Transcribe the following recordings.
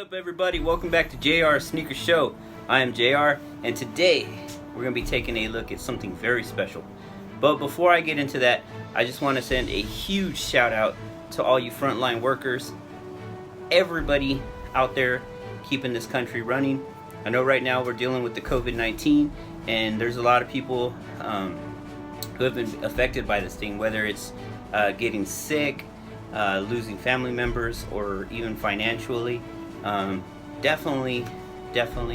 What's up, everybody? Welcome back to JR Sneaker Show. I am JR, and today we're going to be taking a look at something very special. But before I get into that, I just want to send a huge shout out to all you frontline workers, everybody out there keeping this country running. I know right now we're dealing with the COVID-19, and there's a lot of people who have been affected by this thing, whether it's getting sick, losing family members, or even financially. Definitely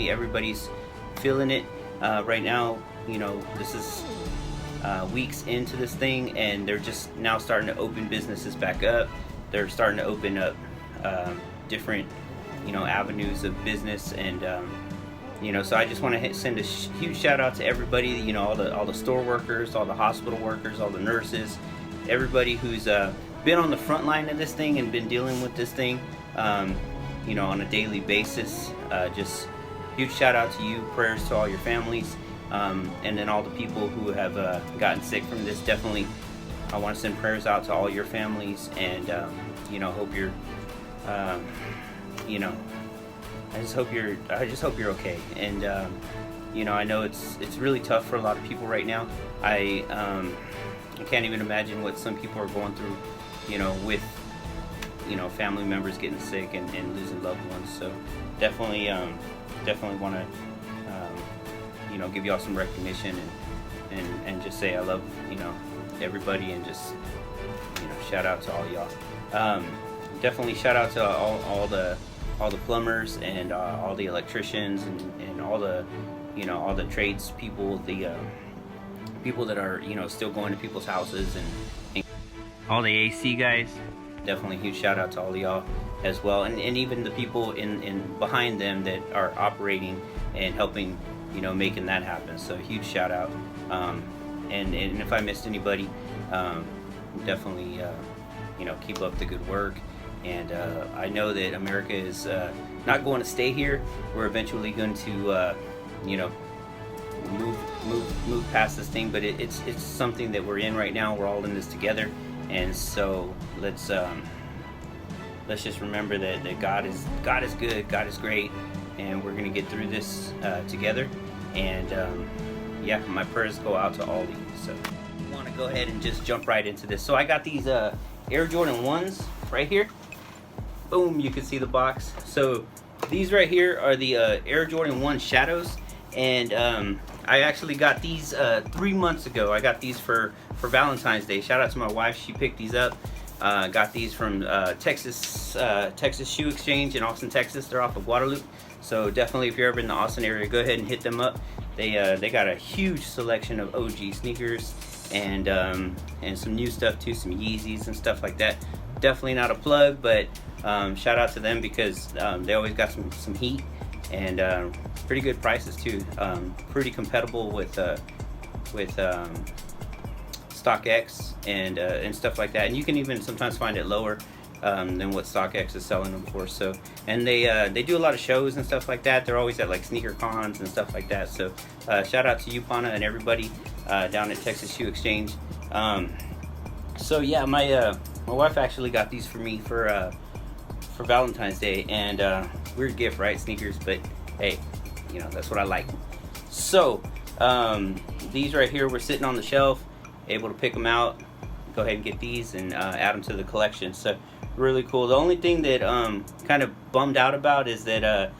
everybody's feeling it right now. You know, this is weeks into this thing, and they're just now starting to open businesses back up. They're starting to open up different, avenues of business, and so I just want to send a huge shout out to everybody. All the store workers, all the hospital workers, all the nurses, everybody who's been on the front line of this thing and been dealing with this thing, on a daily basis. Just huge shout out to you. Prayers to all your families, and then all the people who have gotten sick from this. Definitely, I want to send prayers out to all your families, and hope you're, I just hope you're okay. And I know it's really tough for a lot of people right now. I can't even imagine what some people are going through, with family members getting sick and losing loved ones. So definitely want to give y'all some recognition and just say I love everybody, and just shout out to all y'all. Definitely shout out to all the plumbers and all the electricians and all the all the trades people, the people that are still going to people's houses, and all the AC guys. Definitely huge shout out to all of y'all as well, and even the people in behind them that are operating and helping making that happen. So huge shout out, and if I missed anybody, definitely keep up the good work. And I know that America is not going to stay here. We're eventually going to move past this thing, but it's something that we're in right now. We're all in this together. And so let's just remember that God is good, God is great, and we're gonna get through this together. And my prayers go out to all of you. So I want to go ahead and just jump right into this. So I got these Air Jordan 1s right here. Boom, you can see the box. So these right here are the Air Jordan 1 Shadows, and I actually got these 3 months ago. I got these for Valentine's Day. Shout out to my wife, she picked these up. Got these from Texas Shoe Exchange in Austin, Texas. They're off of Guadalupe. So definitely, if you're ever in the Austin area, go ahead and hit them up. They got a huge selection of OG sneakers, and some new stuff too, some Yeezys and stuff like that. Definitely not a plug, but shout out to them because they always got some heat, and pretty good prices too. Pretty compatible with StockX and stuff like that. And you can even sometimes find it lower than what StockX is selling them for. So, and they do a lot of shows and stuff like that. They're always at like sneaker cons and stuff like that. So shout out to you, Pana, and everybody down at Texas Shoe Exchange. So yeah, my wife actually got these for me for Valentine's Day, and weird gift, right? Sneakers, but hey, that's what I like. So these right here were sitting on the shelf, able to pick them out, go ahead and get these and add them to the collection. So really cool. The only thing that kind of bummed out about is that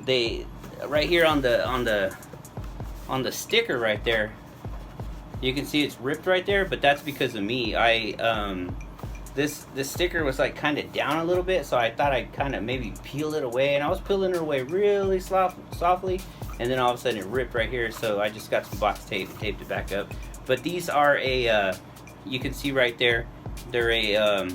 they right here on the sticker right there, you can see it's ripped right there, but that's because of me. This sticker was like kind of down a little bit, so I thought I'd kind of maybe peel it away, and I was peeling it away really softly, and then all of a sudden it ripped right here. So I just got some box tape and taped it back up. But these are you can see right there, they're a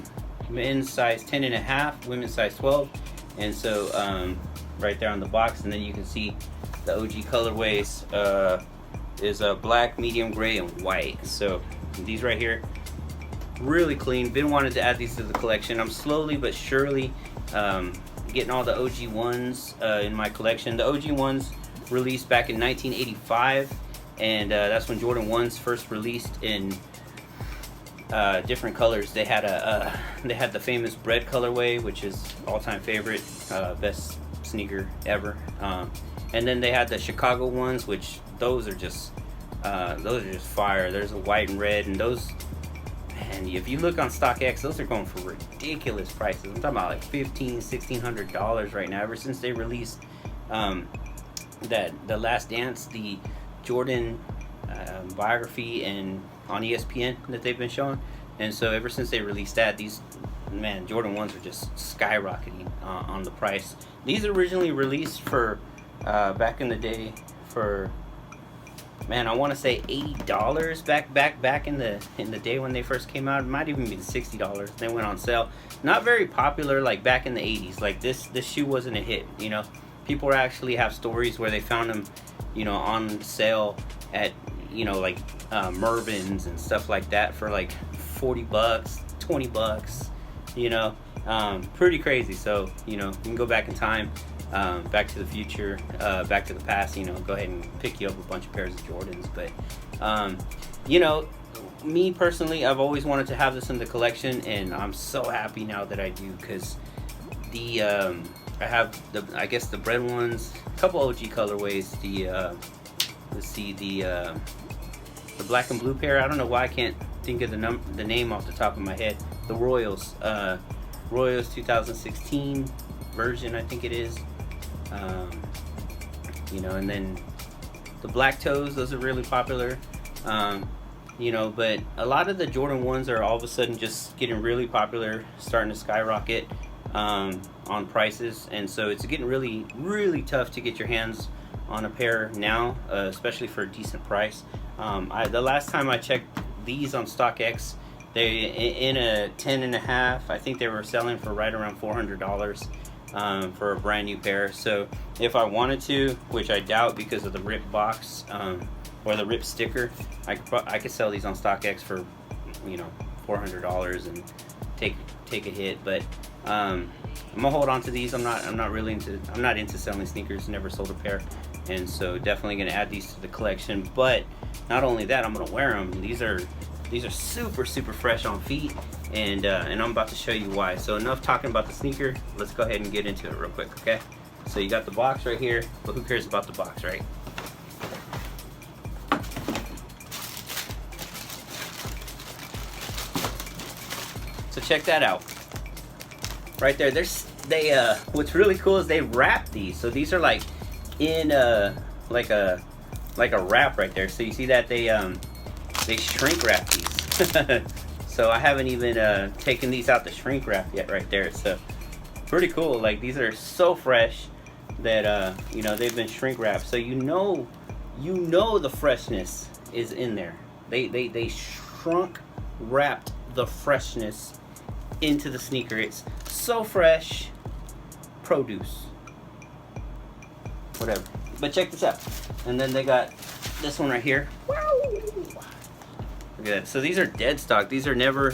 men's size 10.5, women's size 12, and so right there on the box, and then you can see the OG colorways is black, medium gray, and white. So these right here, really clean. Been wanting to add these to the collection. I'm slowly but surely getting all the OG ones in my collection. The OG ones released back in 1985, and that's when Jordan 1s first released in different colors. They had the famous bread colorway, which is all-time favorite, best sneaker ever. And then they had the Chicago ones, which those are just fire. There's a white and red, and those, man, if you look on StockX, those are going for ridiculous prices. I'm talking about like $1,500-$1,600 right now. Ever since they released that The Last Dance, the Jordan biography, and on ESPN that they've been showing, and so ever since they released that, these, man, Jordan 1s are just skyrocketing on the price. These originally released for back in the day for, man, I want to say $80 back in the day when they first came out. It might even be $60. They went on sale. Not very popular like back in the 80s. Like this shoe wasn't a hit, you know. People actually have stories where they found them, you know, on sale at, you know, like Mervyn's and stuff like that for like $40, $20, you know. Pretty crazy. So, you know, you can go back in time, Back to the Future, Back to the Past, you know, go ahead and pick you up a bunch of pairs of Jordans. But you know, me personally, I've always wanted to have this in the collection, and I'm so happy now that I do, because the I have the, I guess, the bread ones, a couple OG colorways, the let's see, the black and blue pair. I don't know why I can't think of the name off the top of my head. The Royals, Royals 2016 version, I think it is. You know, and then the black toes, those are really popular. You know, but a lot of the Jordan 1s are all of a sudden just getting really popular, starting to skyrocket on prices, and so it's getting really, really tough to get your hands on a pair now, especially for a decent price. The last time I checked these on StockX, they in a 10.5, I think they were selling for right around $400 for a brand new pair. So if I wanted to, which I doubt because of the rip box or the rip sticker, I could sell these on StockX for, you know, $400 and take a hit. But I'm gonna hold on to these. I'm not into selling sneakers. Never sold a pair, and so definitely gonna add these to the collection. But not only that, I'm gonna wear them. These are super fresh on feet, and I'm about to show you why. So enough talking about the sneaker. Let's go ahead and get into it real quick, okay? So you got the box right here, but who cares about the box, right? So check that out. Right there, what's really cool is they wrap these. So these are like in like a wrap right there. So you see that they shrink wrap these. So I haven't even taken these out the shrink wrap yet right there. So pretty cool. Like, these are so fresh that you know, they've been shrink wrapped. So you know the freshness is in there. They shrunk wrapped the freshness into the sneaker. It's so fresh. Produce. Whatever. But check this out. And then they got this one right here. Wow. Look at that. So these are dead stock. These are never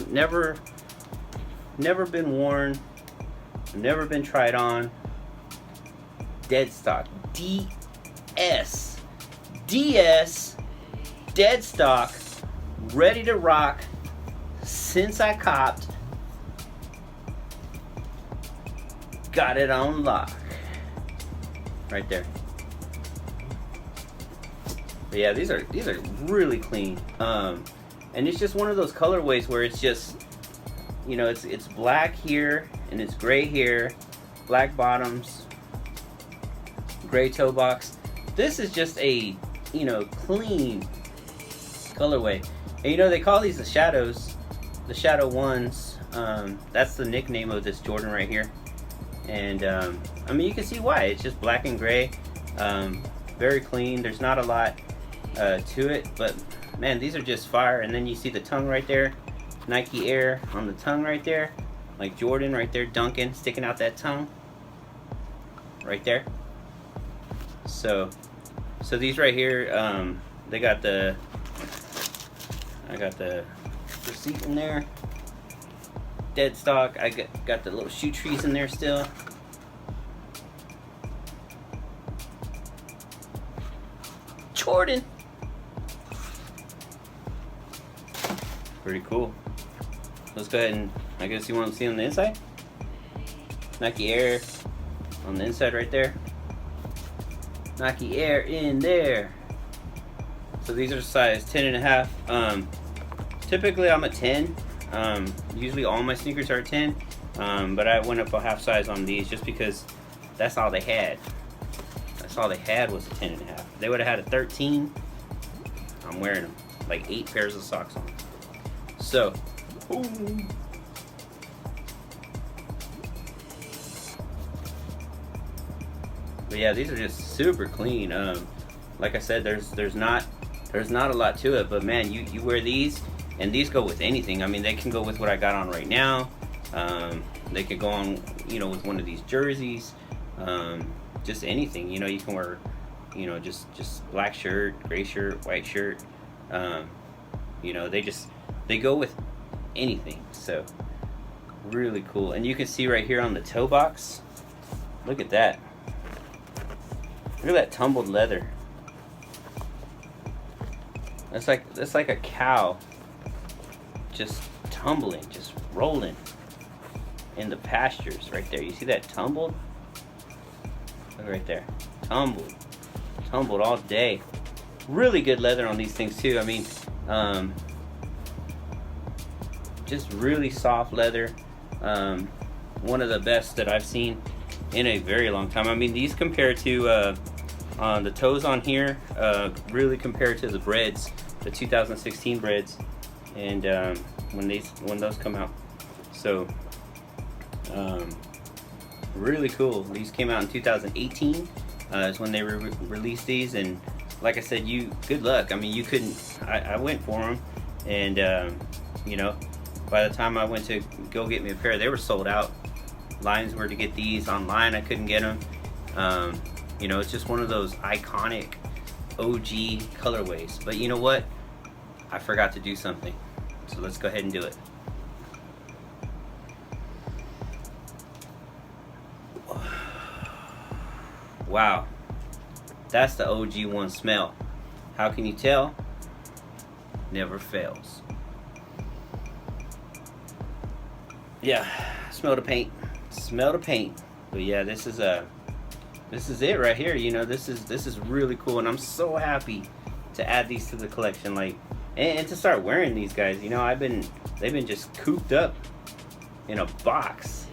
been worn. Never been tried on. Dead stock. DS. Dead stock. Ready to rock. Since I copped. Got it on lock. Right there. But yeah, these are really clean. And it's just one of those colorways where it's just, you know, it's black here and it's gray here, black bottoms, gray toe box. This is just a, you know, clean colorway. And you know, they call these the shadows, the shadow ones. That's the nickname of this Jordan right here. And I mean, you can see why. It's just black and gray, very clean. There's not a lot to it, but man, these are just fire. And then you see the tongue right there, Nike Air on the tongue right there, like Jordan right there, Duncan sticking out that tongue right there. So these right here, they got I got the receipt in there. Dead stock. I got the little shoe trees in there still. Jordan. Pretty cool. Let's go ahead and, I guess you want to see on the inside? Nike Air on the inside right there. Nike Air in there. So these are size 10.5. Typically I'm a 10. Usually all my sneakers are 10. But I went up a half size on these just because that's all they had. That's all they had was a 10.5. If they would have had a 13, I'm wearing them. Like 8 pairs of socks on. So, ooh. But yeah, these are just super clean. Like I said, there's not a lot to it, but man, you wear these, and these go with anything. I mean, they can go with what I got on right now. They could go on, with one of these jerseys. Just anything. You can wear, just black shirt, gray shirt, white shirt. They go with anything. So really cool. And you can see right here on the toe box. Look at that. Look at that tumbled leather. That's like a cow just tumbling, just rolling in the pastures right there. You see that tumbled? Look right there. Tumbled all day. Really good leather on these things too. I mean, just really soft leather. One of the best that I've seen in a very long time. I mean, these compare to the toes on here, really compare to the breads, the 2016 breads, and when those come out. So really cool. These came out in 2018 is when they released these, and like I said, good luck. I mean, you couldn't. I went for them, and by the time I went to go get me a pair, they were sold out. Lines were to get these online. I couldn't get them. It's just one of those iconic OG colorways. But you know what? I forgot to do something. So let's go ahead and do it. Wow. That's the OG one smell. How can you tell? Never fails. Yeah, smell the paint. Smell the paint. But yeah, this is it right here. This is really cool, and I'm so happy to add these to the collection, and to start wearing these guys. They've been just cooped up in a box,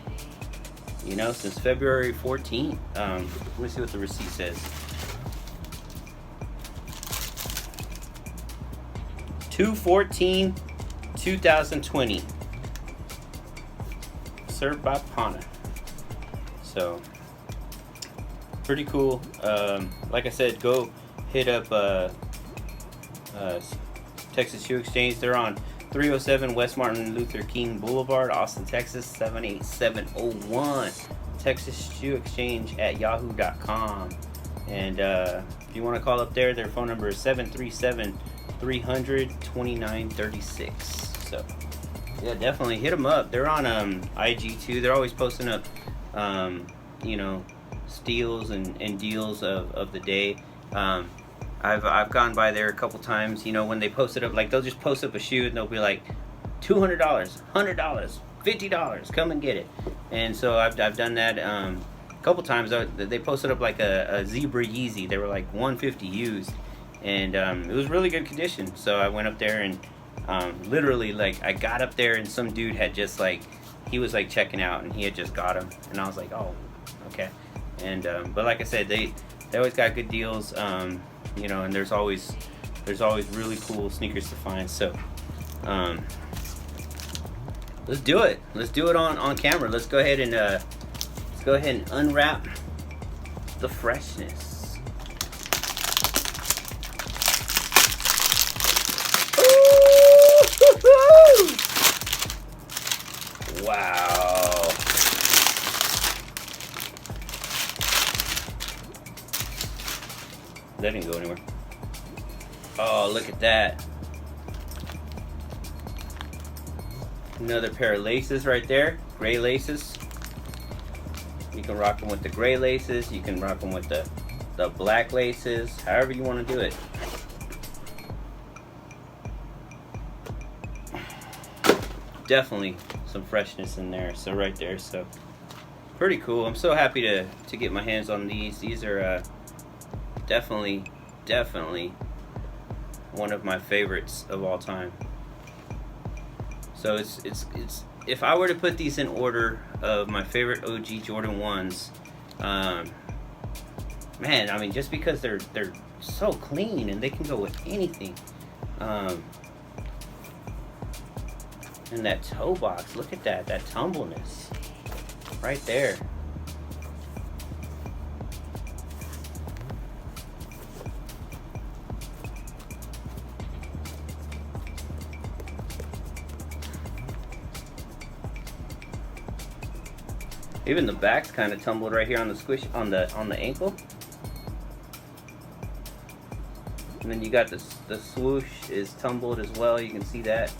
since February 14th. Let me see what the receipt says. 2/14/2020. Served by Pana. So pretty cool. Like I said, go hit up Texas Shoe Exchange. They're on 307 West Martin Luther King Boulevard, Austin, Texas 78701. Texas Shoe Exchange at yahoo.com. And if you want to call up there, their phone number is 737-300-2936. So yeah, definitely hit them up. They're on IG too. They're always posting up steals and deals of the day. I've gone by there a couple times. When they post it up, they'll just post up a shoe and they'll be like $200, $100, $50, come and get it. And so I've done that a couple times. They posted up like a Zebra Yeezy. They were like $150 used, and it was really good condition. So I went up there and literally, I got up there and some dude had just he was checking out and he had just got them, and I was like, oh, okay. And but like I said, they always got good deals, and there's always really cool sneakers to find. So let's do it on camera. Let's go ahead and unwrap the freshness. Wow. That didn't go anywhere. Oh, look at that. Another pair of laces right there. Gray laces. You can rock them with the gray laces. You can rock them with the black laces. However you want to do it. Definitely some freshness in there. So right there. So pretty cool. I'm so happy to get my hands on these. These are definitely one of my favorites of all time. So it's if I were to put these in order of my favorite OG Jordan 1s, man, I mean, just because they're so clean and they can go with anything. And that toe box, look at that tumbleness right there. Even the back's kind of tumbled right here on the squish on the ankle. And then you got the swoosh is tumbled as well. You can see that.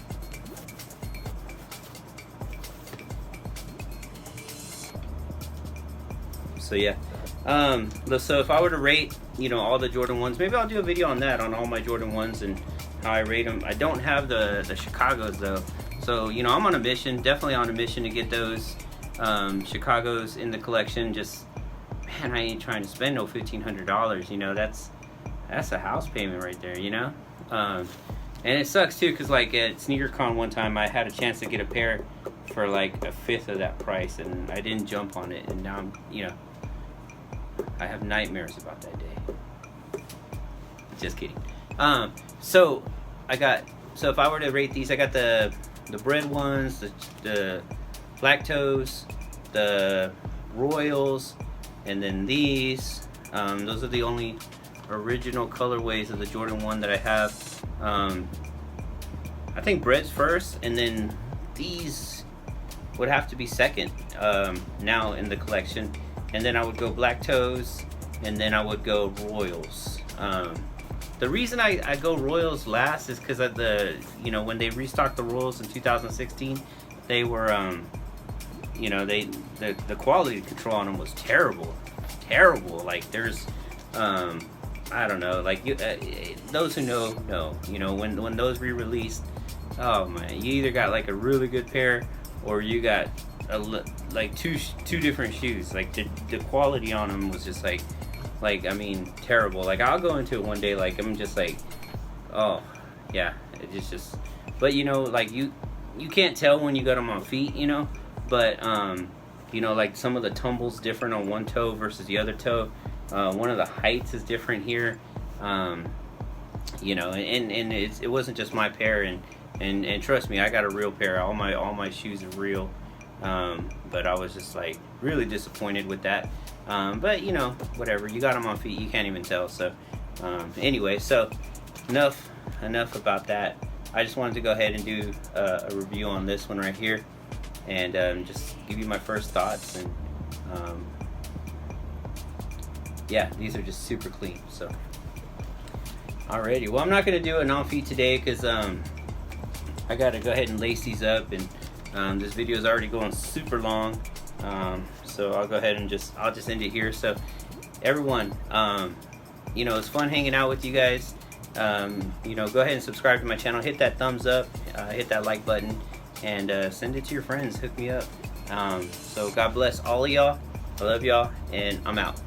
So yeah. So if I were to rate, you know, all the Jordan 1s, maybe I'll do a video on that, on all my Jordan 1s and how I rate them. I don't have the Chicago's though. So, you know, I'm on a mission, definitely on a mission to get those Chicago's in the collection. Just, man, I ain't trying to spend no $1,500, you know. That's a house payment right there, you know. And it sucks too, because like at SneakerCon one time I had a chance to get a pair for like a fifth of that price, and I didn't jump on it, and now I'm, you know, I have nightmares about that day. Just kidding. So if I were to rate these, I got the bread ones, the black toes, the royals, and then these. Those are the only original colorways of the Jordan 1 that I have. I think bread's first, and then these would have to be second now in the collection. And then I would go black toes, and then I would go royals. The reason I go royals last is because of the, you know, when they restocked the royals in 2016, they were you know, the quality control on them was terrible. Like there's I don't know, like those who know, you know, when those re-released, oh man, you either got like a really good pair or you got like two different shoes. Like the quality on them was just like I mean, terrible. Like I'll go into it one day, like I'm just like, oh yeah, it's just, but you know, like you can't tell when you got them on feet, you know, but you know, like some of the tumbles different on one toe versus the other toe. One of the heights is different here, you know, and it wasn't just my pair, and trust me, I got a real pair. All my shoes are real, but I was just like really disappointed with that. But you know, whatever. You got them on feet, you can't even tell. So anyway, so enough about that. I just wanted to go ahead and do a review on this one right here, and just give you my first thoughts. And yeah, these are just super clean. So alrighty, well, I'm not gonna do an on feet today because I gotta go ahead and lace these up, and this video is already going super long. So I'll go ahead and I'll just end it here. So everyone, you know, it's fun hanging out with you guys. You know, go ahead and subscribe to my channel, hit that thumbs up, hit that like button, and send it to your friends. Hook me up. So God bless all of y'all. I love y'all, and I'm out.